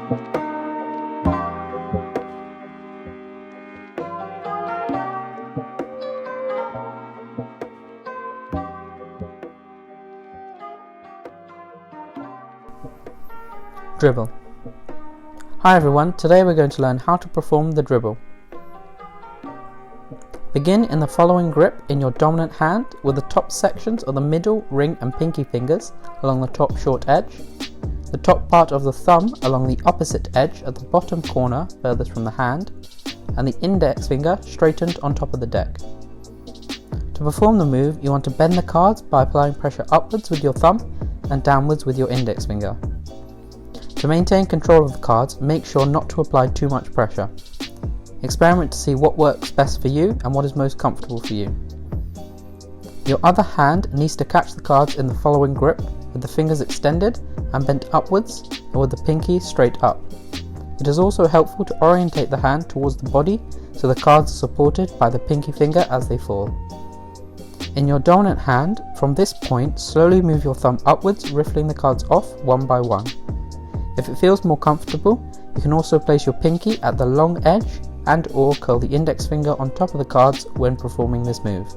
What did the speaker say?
Dribble. Hi everyone, today we're going to learn how to perform the dribble. Begin in the following grip in your dominant hand with the top sections of the middle, ring and pinky fingers along the top short edge, the top part of the thumb along the opposite edge at the bottom corner furthest from the hand, and the index finger straightened on top of the deck. To perform the move, you want to bend the cards by applying pressure upwards with your thumb and downwards with your index finger. To maintain control of the cards, make sure not to apply too much pressure. Experiment to see what works best for you and what is most comfortable for you. Your other hand needs to catch the cards in the following grip with the fingers extended and bent upwards and with the pinky straight up. It is also helpful to orientate the hand towards the body so the cards are supported by the pinky finger as they fall. In your dominant hand, from this point, slowly move your thumb upwards, riffling the cards off one by one. If it feels more comfortable, you can also place your pinky at the long edge and/or curl the index finger on top of the cards when performing this move.